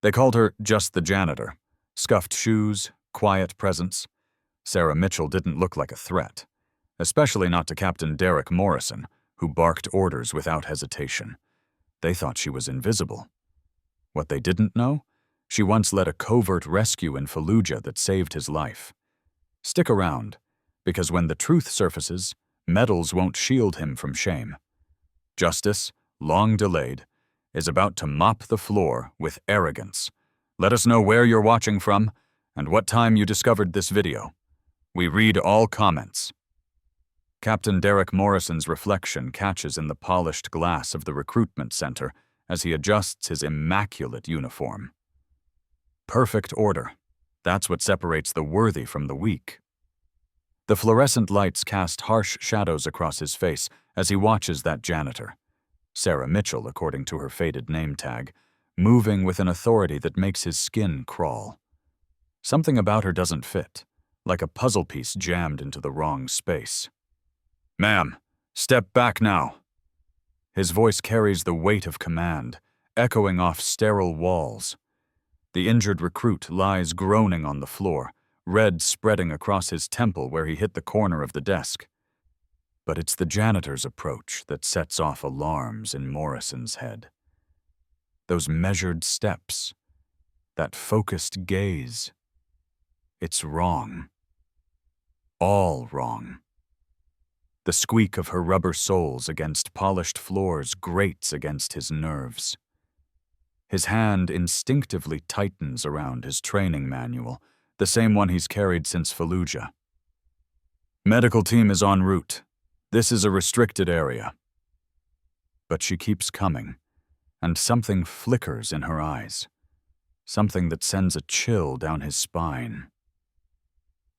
They called her just the janitor. Scuffed shoes, quiet presence. Sarah Mitchell didn't look like a threat, especially not to Captain Derek Morrison, who barked orders without hesitation. They thought she was invisible. What they didn't know? She once led a covert rescue in Fallujah that saved his life. Stick around, because when the truth surfaces, medals won't shield him from shame. Justice, long delayed, is about to mop the floor with arrogance. Let us know where you're watching from and what time you discovered this video. We read all comments. Captain Derek Morrison's reflection catches in the polished glass of the recruitment center as he adjusts his immaculate uniform. Perfect order. That's what separates the worthy from the weak. The fluorescent lights cast harsh shadows across his face as he watches that janitor, Sarah Mitchell according to her faded name tag, moving with an authority that makes his skin crawl. Something about her doesn't fit, like a puzzle piece jammed into the wrong space. "Ma'am, step back now." His voice carries the weight of command, echoing off sterile walls. The injured recruit lies groaning on the floor, red spreading across his temple where he hit the corner of the desk. But it's the janitor's approach that sets off alarms in Morrison's head. Those measured steps, that focused gaze. It's wrong. All wrong. The squeak of her rubber soles against polished floors grates against his nerves. His hand instinctively tightens around his training manual, the same one he's carried since Fallujah. "Medical team is en route. This is a restricted area." But she keeps coming, and something flickers in her eyes, something that sends a chill down his spine.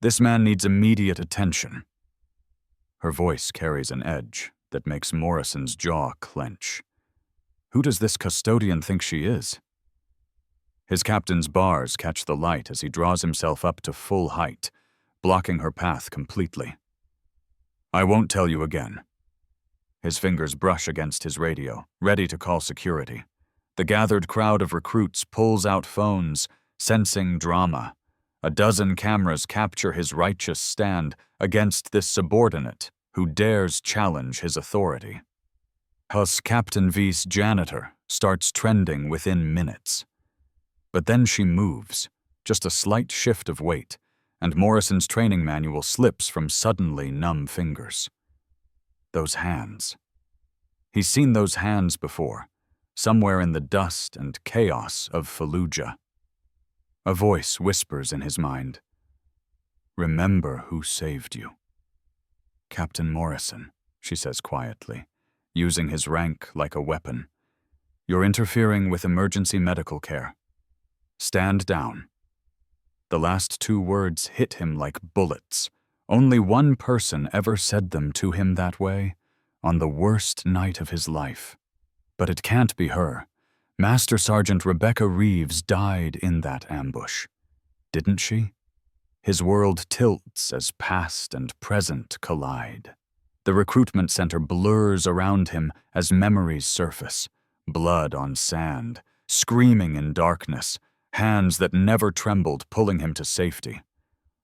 "This man needs immediate attention." Her voice carries an edge that makes Morrison's jaw clench. Who does this custodian think she is? His captain's bars catch the light as he draws himself up to full height, blocking her path completely. "I won't tell you again." His fingers brush against his radio, ready to call security. The gathered crowd of recruits pulls out phones, sensing drama. A dozen cameras capture his righteous stand against this subordinate who dares challenge his authority. Hus Captain V's janitor starts trending within minutes. But then she moves, just a slight shift of weight, and Morrison's training manual slips from suddenly numb fingers. Those hands. He's seen those hands before, somewhere in the dust and chaos of Fallujah. A voice whispers in his mind, "Remember who saved you." "Captain Morrison," she says quietly, using his rank like a weapon. "You're interfering with emergency medical care. Stand down." The last two words hit him like bullets. Only one person ever said them to him that way, on the worst night of his life. But it can't be her. Master Sergeant Rebecca Reeves died in that ambush. Didn't she? His world tilts as past and present collide. The recruitment center blurs around him as memories surface. Blood on sand, screaming in darkness, hands that never trembled pulling him to safety.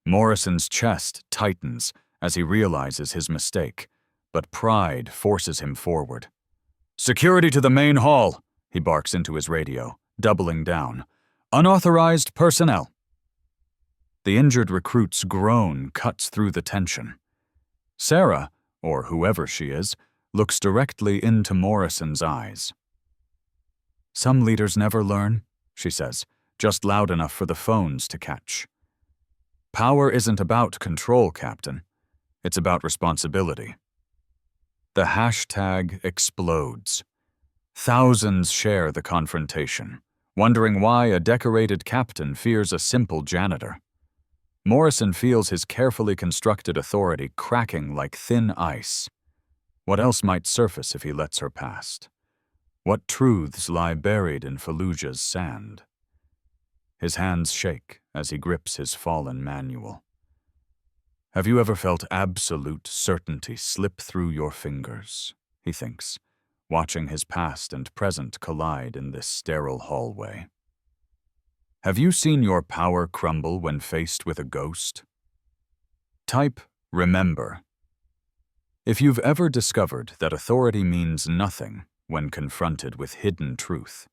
Morrison's chest tightens as he realizes his mistake, but pride forces him forward. "Security to the main hall," he barks into his radio, doubling down. "Unauthorized personnel." The injured recruit's groan cuts through the tension. Sarah, or whoever she is, looks directly into Morrison's eyes. "Some leaders never learn," she says, just loud enough for the phones to catch. "Power isn't about control, Captain. It's about responsibility." The hashtag explodes. Thousands share the confrontation, wondering why a decorated captain fears a simple janitor. Morrison feels his carefully constructed authority cracking like thin ice. What else might surface if he lets her past? What truths lie buried in Fallujah's sand? His hands shake as he grips his fallen manual. "Have you ever felt absolute certainty slip through your fingers?" he thinks, watching his past and present collide in this sterile hallway. Have you seen your power crumble when faced with a ghost? Type remember. If you've ever discovered that authority means nothing when confronted with hidden truth,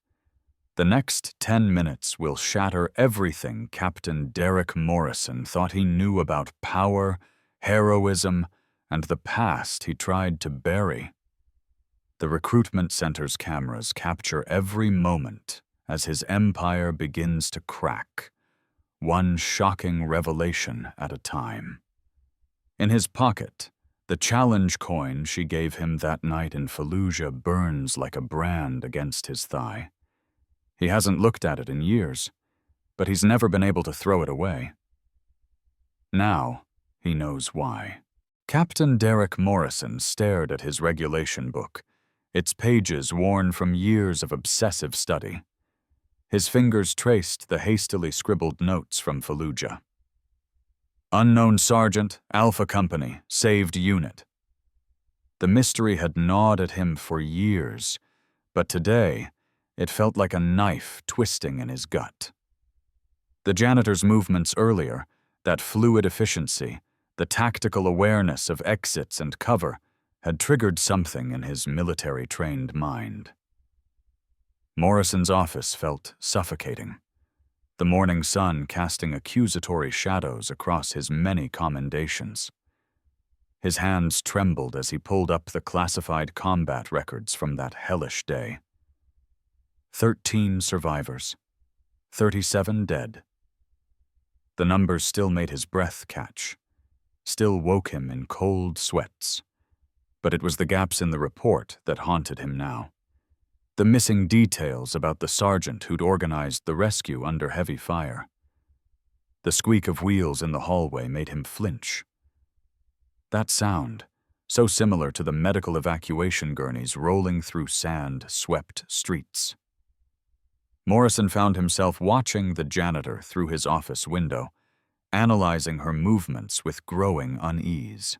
the next 10 minutes will shatter everything Captain Derek Morrison thought he knew about power, heroism, and the past he tried to bury. The recruitment center's cameras capture every moment as his empire begins to crack, one shocking revelation at a time. In his pocket, the challenge coin she gave him that night in Fallujah burns like a brand against his thigh. He hasn't looked at it in years, but he's never been able to throw it away. Now, he knows why. Captain Derek Morrison stared at his regulation book, its pages worn from years of obsessive study. His fingers traced the hastily scribbled notes from Fallujah. Unknown Sergeant, Alpha Company, saved unit. The mystery had gnawed at him for years, but today, it felt like a knife twisting in his gut. The janitor's movements earlier, that fluid efficiency, the tactical awareness of exits and cover, had triggered something in his military-trained mind. Morrison's office felt suffocating, the morning sun casting accusatory shadows across his many commendations. His hands trembled as he pulled up the classified combat records from that hellish day. 13 survivors, 37 dead. The numbers still made his breath catch, still woke him in cold sweats. But it was the gaps in the report that haunted him now. The missing details about the sergeant who'd organized the rescue under heavy fire. The squeak of wheels in the hallway made him flinch. That sound, so similar to the medical evacuation gurneys rolling through sand-swept streets. Morrison found himself watching the janitor through his office window, analyzing her movements with growing unease.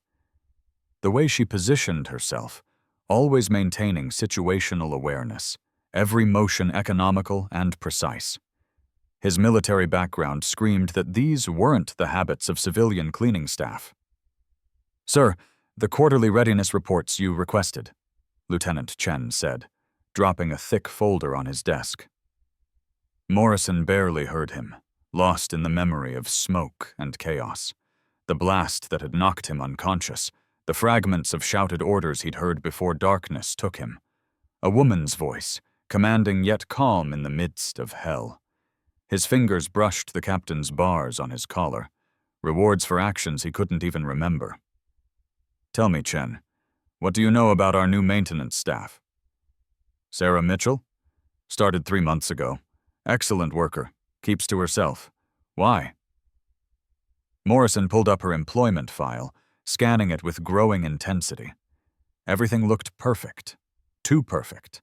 The way she positioned herself, always maintaining situational awareness, every motion economical and precise. His military background screamed that these weren't the habits of civilian cleaning staff. "Sir, the quarterly readiness reports you requested," Lieutenant Chen said, dropping a thick folder on his desk. Morrison barely heard him, lost in the memory of smoke and chaos, the blast that had knocked him unconscious, the fragments of shouted orders he'd heard before darkness took him. A woman's voice, commanding yet calm in the midst of hell. His fingers brushed the captain's bars on his collar, rewards for actions he couldn't even remember. "Tell me, Chen, what do you know about our new maintenance staff?" "Sarah Mitchell? Started 3 months ago. Excellent worker. Keeps to herself. Why?" Morrison pulled up her employment file, scanning it with growing intensity. Everything looked perfect. Too perfect.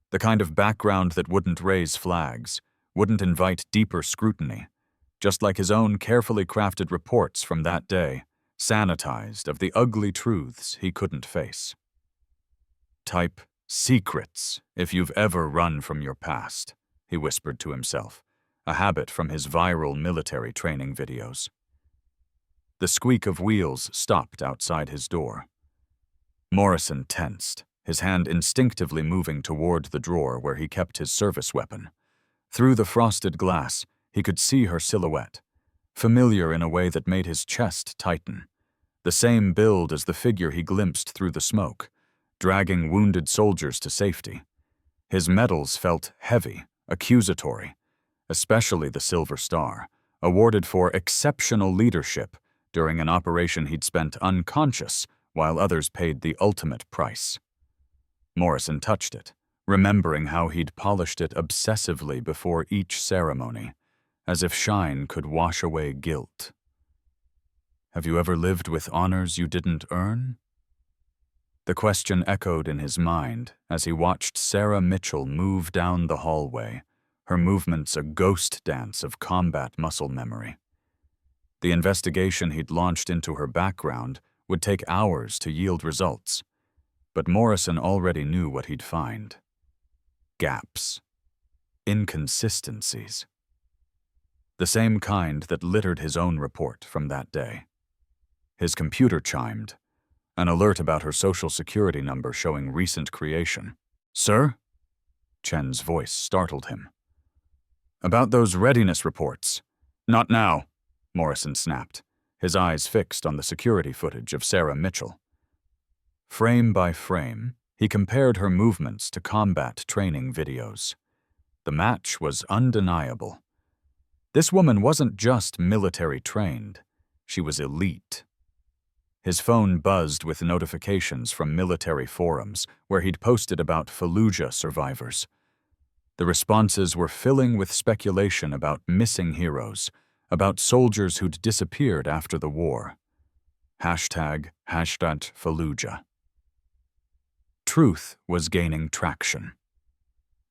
The kind of background that wouldn't raise flags, wouldn't invite deeper scrutiny, just like his own carefully crafted reports from that day, sanitized of the ugly truths he couldn't face. Type secrets if you've ever run from your past, he whispered to himself, a habit from his viral military training videos. The squeak of wheels stopped outside his door. Morrison tensed, his hand instinctively moving toward the drawer where he kept his service weapon. Through the frosted glass, he could see her silhouette, familiar in a way that made his chest tighten. The same build as the figure he glimpsed through the smoke, dragging wounded soldiers to safety. His medals felt heavy, accusatory, especially the Silver Star, awarded for exceptional leadership during an operation he'd spent unconscious while others paid the ultimate price. Morrison touched it, remembering how he'd polished it obsessively before each ceremony, as if shine could wash away guilt. "Have you ever lived with honors you didn't earn?" The question echoed in his mind as he watched Sarah Mitchell move down the hallway, her movements a ghost dance of combat muscle memory. The investigation he'd launched into her background would take hours to yield results, but Morrison already knew what he'd find. Gaps. Inconsistencies. the same kind that littered his own report from that day. His computer chimed, an alert about her social security number showing recent creation. "Sir?" Chen's voice startled him. "About those readiness reports." "Not now," Morrison snapped, his eyes fixed on the security footage of Sarah Mitchell. Frame by frame, he compared her movements to combat training videos. The match was undeniable. This woman wasn't just military trained, she was elite. His phone buzzed with notifications from military forums where he'd posted about Fallujah survivors. The responses were filling with speculation about missing heroes, about soldiers who'd disappeared after the war. #hashtag Fallujah. Truth was gaining traction.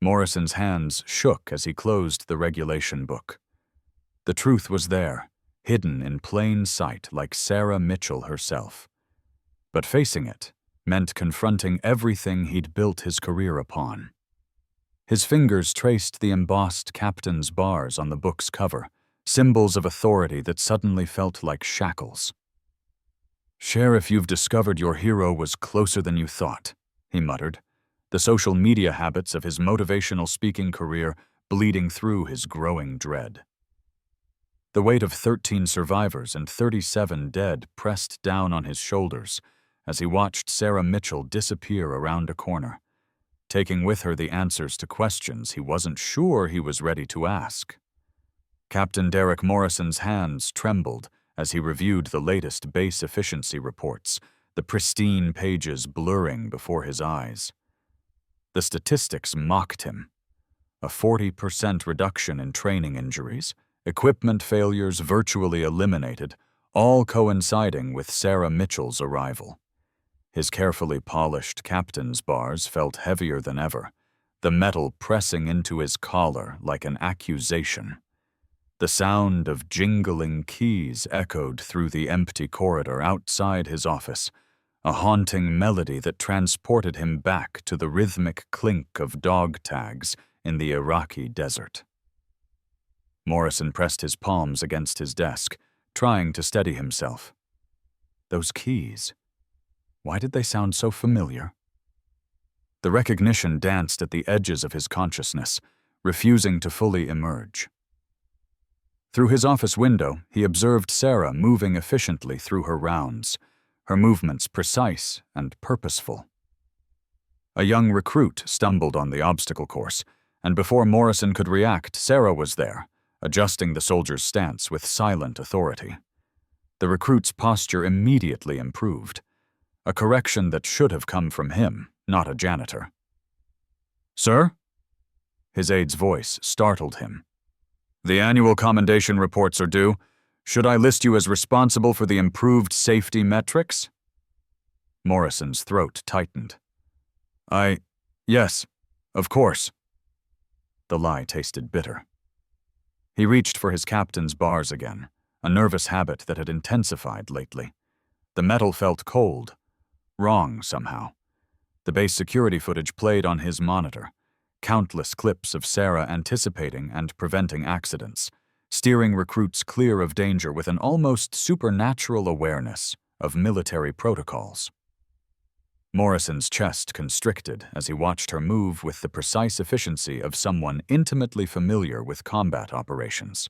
Morrison's hands shook as he closed the regulation book. The truth was there, hidden in plain sight like Sarah Mitchell herself. But facing it meant confronting everything he'd built his career upon. His fingers traced the embossed captain's bars on the book's cover, symbols of authority that suddenly felt like shackles. "Share if you've discovered your hero was closer than you thought," he muttered, the social media habits of his motivational speaking career bleeding through his growing dread. The weight of 13 survivors and 37 dead pressed down on his shoulders as he watched Sarah Mitchell disappear around a corner, taking with her the answers to questions he wasn't sure he was ready to ask. Captain Derek Morrison's hands trembled as he reviewed the latest base efficiency reports, the pristine pages blurring before his eyes. The statistics mocked him. A 40% reduction in training injuries, equipment failures virtually eliminated, all coinciding with Sarah Mitchell's arrival. His carefully polished captain's bars felt heavier than ever, the metal pressing into his collar like an accusation. The sound of jingling keys echoed through the empty corridor outside his office, a haunting melody that transported him back to the rhythmic clink of dog tags in the Iraqi desert. Morrison pressed his palms against his desk, trying to steady himself. Those keys. Why did they sound so familiar? The recognition danced at the edges of his consciousness, refusing to fully emerge. Through his office window, he observed Sarah moving efficiently through her rounds, her movements precise and purposeful. A young recruit stumbled on the obstacle course, and before Morrison could react, Sarah was there, adjusting the soldier's stance with silent authority. The recruit's posture immediately improved, a correction that should have come from him, not a janitor. "Sir?" His aide's voice startled him. "The annual commendation reports are due. Should I list you as responsible for the improved safety metrics?" Morrison's throat tightened. Yes, of course." The lie tasted bitter. He reached for his captain's bars again, a nervous habit that had intensified lately. The metal felt cold, wrong somehow. The base security footage played on his monitor, countless clips of Sarah anticipating and preventing accidents, steering recruits clear of danger with an almost supernatural awareness of military protocols. Morrison's chest constricted as he watched her move with the precise efficiency of someone intimately familiar with combat operations.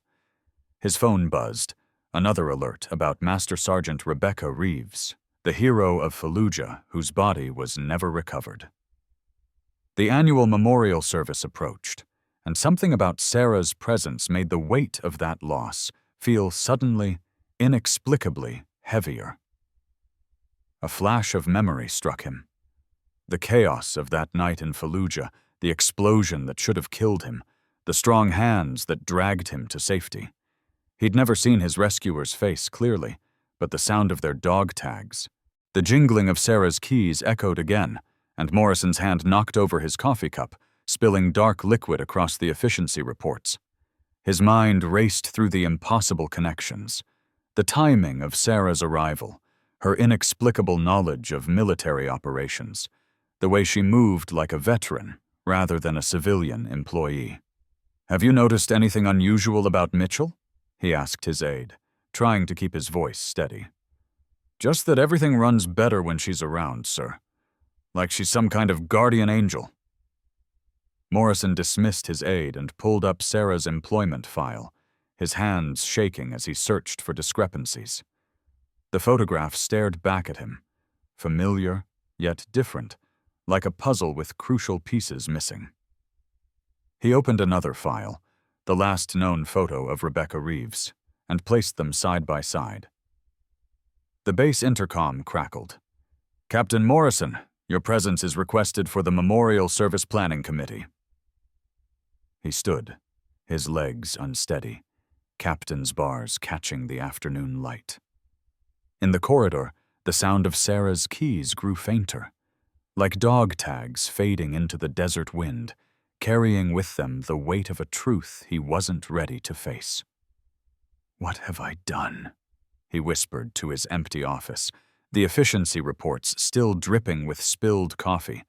His phone buzzed, another alert about Master Sergeant Rebecca Reeves, the hero of Fallujah whose body was never recovered. The annual memorial service approached, and something about Sarah's presence made the weight of that loss feel suddenly, inexplicably heavier. A flash of memory struck him. The chaos of that night in Fallujah, the explosion that should have killed him, the strong hands that dragged him to safety. He'd never seen his rescuers' face clearly, but the sound of their dog tags. The jingling of Sarah's keys echoed again, and Morrison's hand knocked over his coffee cup, spilling dark liquid across the efficiency reports. His mind raced through the impossible connections. The timing of Sarah's arrival, her inexplicable knowledge of military operations, the way she moved like a veteran rather than a civilian employee. "Have you noticed anything unusual about Mitchell?" he asked his aide, trying to keep his voice steady. Just that everything runs better when she's around, sir. Like she's some kind of guardian angel. Morrison dismissed his aide and pulled up Sarah's employment file, his hands shaking as he searched for discrepancies. The photograph stared back at him, familiar yet different, like a puzzle with crucial pieces missing. He opened another file, the last known photo of Rebecca Reeves, and placed them side by side. The base intercom crackled. "Captain Morrison, your presence is requested for the Memorial Service Planning Committee." He stood, his legs unsteady, captain's bars catching the afternoon light. In the corridor, the sound of Sarah's keys grew fainter, like dog tags fading into the desert wind, carrying with them the weight of a truth he wasn't ready to face. "What have I done?" he whispered to his empty office, the efficiency reports still dripping with spilled coffee,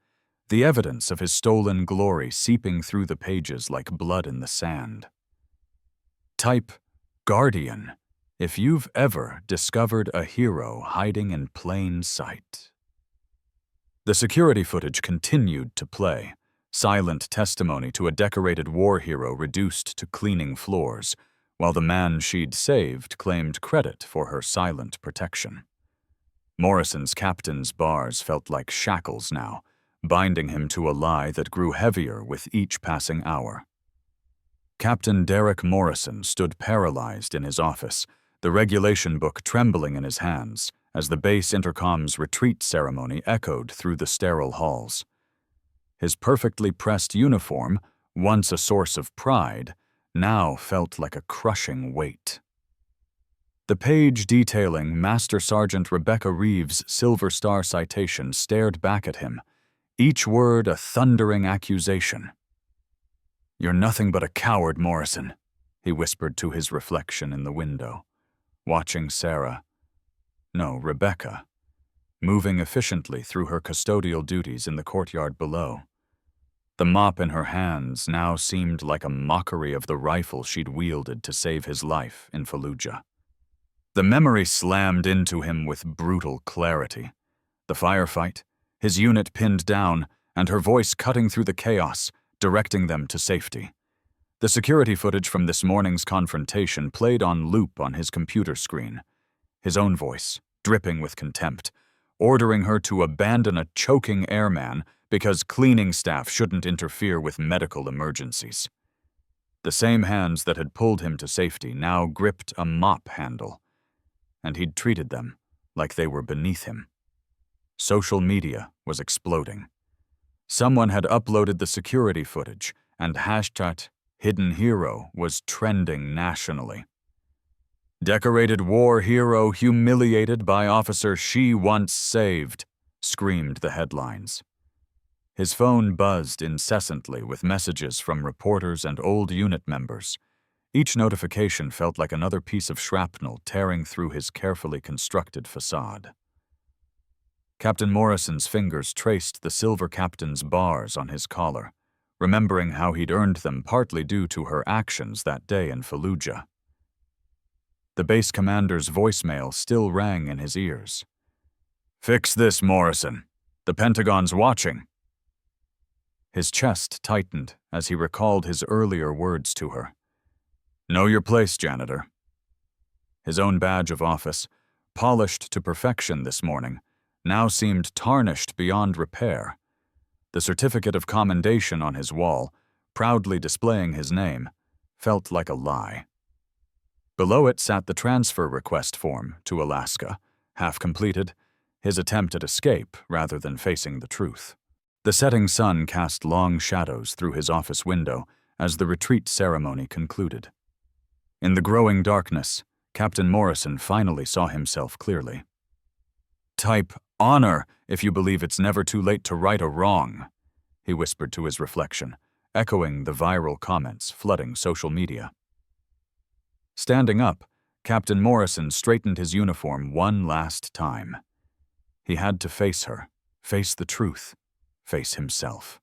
the evidence of his stolen glory seeping through the pages like blood in the sand. Type Guardian if you've ever discovered a hero hiding in plain sight. The security footage continued to play, silent testimony to a decorated war hero reduced to cleaning floors, while the man she'd saved claimed credit for her silent protection. Morrison's captain's bars felt like shackles now, binding him to a lie that grew heavier with each passing hour. Captain Derek Morrison stood paralyzed in his office, the regulation book trembling in his hands as the base intercom's retreat ceremony echoed through the sterile halls. His perfectly pressed uniform, once a source of pride, now felt like a crushing weight. The page detailing Master Sergeant Rebecca Reeves' Silver Star citation stared back at him, each word a thundering accusation. "You're nothing but a coward, Morrison," he whispered to his reflection in the window, watching Rebecca, moving efficiently through her custodial duties in the courtyard below. The mop in her hands now seemed like a mockery of the rifle she'd wielded to save his life in Fallujah. The memory slammed into him with brutal clarity. The firefight, his unit pinned down, and her voice cutting through the chaos, directing them to safety. The security footage from this morning's confrontation played on loop on his computer screen. His own voice, dripping with contempt, ordering her to abandon a choking airman because cleaning staff shouldn't interfere with medical emergencies. The same hands that had pulled him to safety now gripped a mop handle, and he'd treated them like they were beneath him. Social media was exploding. Someone had uploaded the security footage, and hashtag Hidden Hero was trending nationally. "Decorated war hero humiliated by officer she once saved," screamed the headlines. His phone buzzed incessantly with messages from reporters and old unit members. Each notification felt like another piece of shrapnel tearing through his carefully constructed facade. Captain Morrison's fingers traced the silver captain's bars on his collar, remembering how he'd earned them partly due to her actions that day in Fallujah. The base commander's voicemail still rang in his ears. "Fix this, Morrison. The Pentagon's watching." His chest tightened as he recalled his earlier words to her. "Know your place, janitor." His own badge of office, polished to perfection this morning, now seemed tarnished beyond repair. The certificate of commendation on his wall, proudly displaying his name, felt like a lie. Below it sat the transfer request form to Alaska, half completed, his attempt at escape rather than facing the truth. The setting sun cast long shadows through his office window as the retreat ceremony concluded. In the growing darkness, Captain Morrison finally saw himself clearly. "Type honor if you believe it's never too late to right a wrong," he whispered to his reflection, echoing the viral comments flooding social media. Standing up, Captain Morrison straightened his uniform one last time. He had to face her, face the truth, face himself.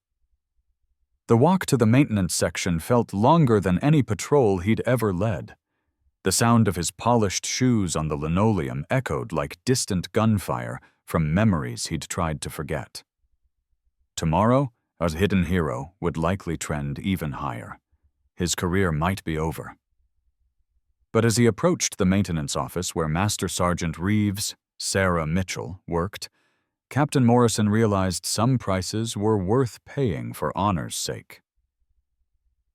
The walk to the maintenance section felt longer than any patrol he'd ever led. The sound of his polished shoes on the linoleum echoed like distant gunfire from memories he'd tried to forget. Tomorrow, a hidden hero would likely trend even higher. His career might be over. But as he approached the maintenance office where Master Sergeant Reeves, Sarah Mitchell, worked, Captain Morrison realized some prices were worth paying for honor's sake.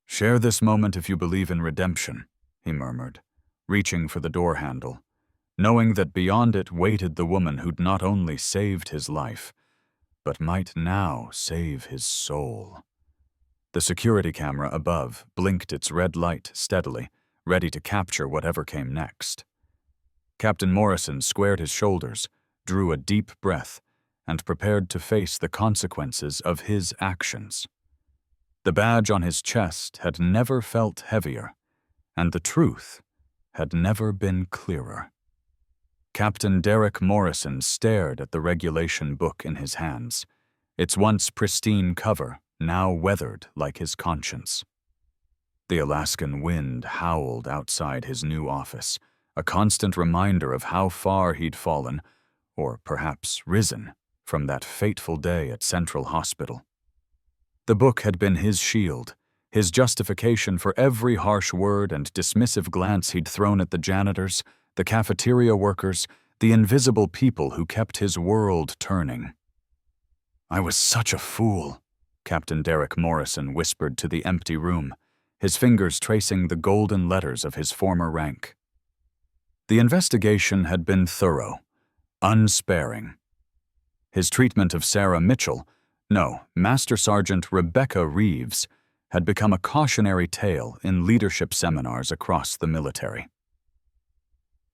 "Share this moment if you believe in redemption," he murmured, reaching for the door handle, knowing that beyond it waited the woman who'd not only saved his life, but might now save his soul. The security camera above blinked its red light steadily, ready to capture whatever came next. Captain Morrison squared his shoulders, drew a deep breath, and prepared to face the consequences of his actions. The badge on his chest had never felt heavier, and the truth had never been clearer. Captain Derek Morrison stared at the regulation book in his hands, its once pristine cover now weathered like his conscience. The Alaskan wind howled outside his new office, a constant reminder of how far he'd fallen, or perhaps risen, from that fateful day at Central Hospital. The book had been his shield, his justification for every harsh word and dismissive glance he'd thrown at the janitors, the cafeteria workers, the invisible people who kept his world turning. "I was such a fool," Captain Derek Morrison whispered to the empty room, his fingers tracing the golden letters of his former rank. The investigation had been thorough, unsparing. His treatment of Sarah Mitchell, no, Master Sergeant Rebecca Reeves, had become a cautionary tale in leadership seminars across the military.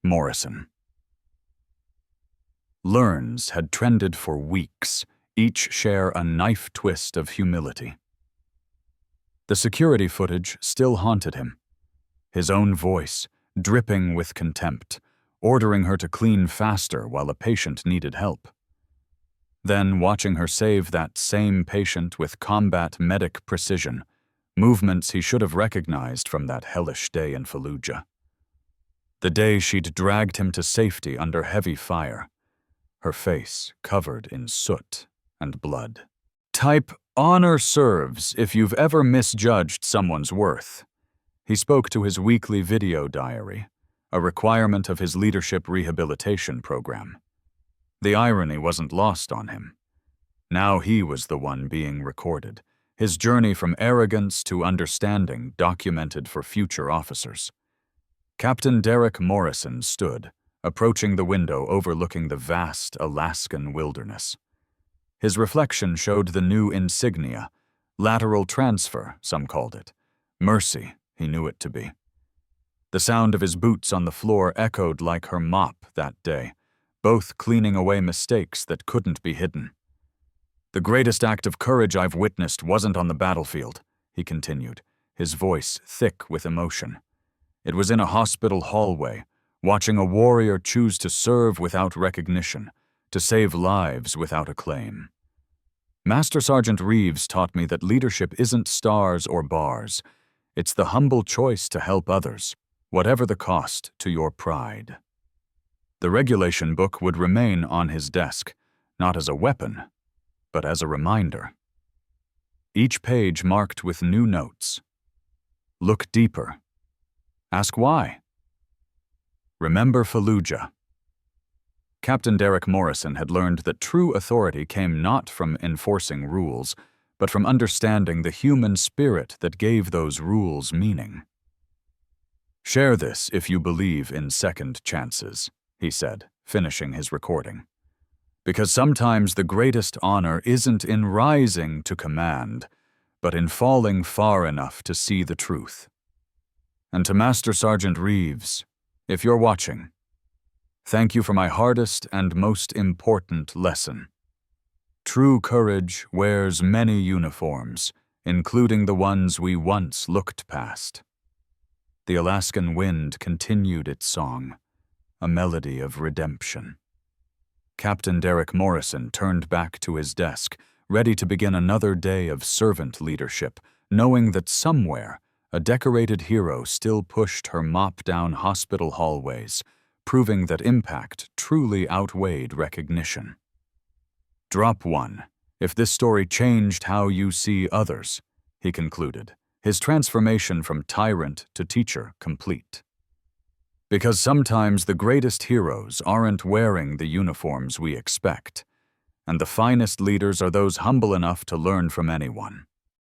Morrison. Learns had trended for weeks, each share a knife twist of humility. The security footage still haunted him. His own voice, dripping with contempt, ordering her to clean faster while a patient needed help. Then watching her save that same patient with combat medic precision, movements he should have recognized from that hellish day in Fallujah. The day she'd dragged him to safety under heavy fire, her face covered in soot and blood. Type honor serves if you've ever misjudged someone's worth. He spoke to his weekly video diary, a requirement of his leadership rehabilitation program. The irony wasn't lost on him. Now he was the one being recorded, his journey from arrogance to understanding documented for future officers. Captain Derek Morrison stood, approaching the window overlooking the vast Alaskan wilderness. His reflection showed the new insignia, lateral transfer, some called it. Mercy, he knew it to be. The sound of his boots on the floor echoed like her mop that day, both cleaning away mistakes that couldn't be hidden. "The greatest act of courage I've witnessed wasn't on the battlefield," he continued, his voice thick with emotion. "It was in a hospital hallway, watching a warrior choose to serve without recognition, to save lives without acclaim. Master Sergeant Reeves taught me that leadership isn't stars or bars. It's the humble choice to help others, whatever the cost to your pride." The regulation book would remain on his desk, not as a weapon, but as a reminder. Each page marked with new notes. Look deeper. Ask why. Remember Fallujah. Captain Derek Morrison had learned that true authority came not from enforcing rules, but from understanding the human spirit that gave those rules meaning. "Share this if you believe in second chances," he said, finishing his recording. "Because sometimes the greatest honor isn't in rising to command, but in falling far enough to see the truth. And to Master Sergeant Reeves, if you're watching, thank you for my hardest and most important lesson. True courage wears many uniforms, including the ones we once looked past." The Alaskan wind continued its song, a melody of redemption. Captain Derek Morrison turned back to his desk, ready to begin another day of servant leadership, knowing that somewhere a decorated hero still pushed her mop down hospital hallways, proving that impact truly outweighed recognition. Drop 1. If this story changed how you see others, he concluded, his transformation from tyrant to teacher complete. Because sometimes the greatest heroes aren't wearing the uniforms we expect, and the finest leaders are those humble enough to learn from anyone.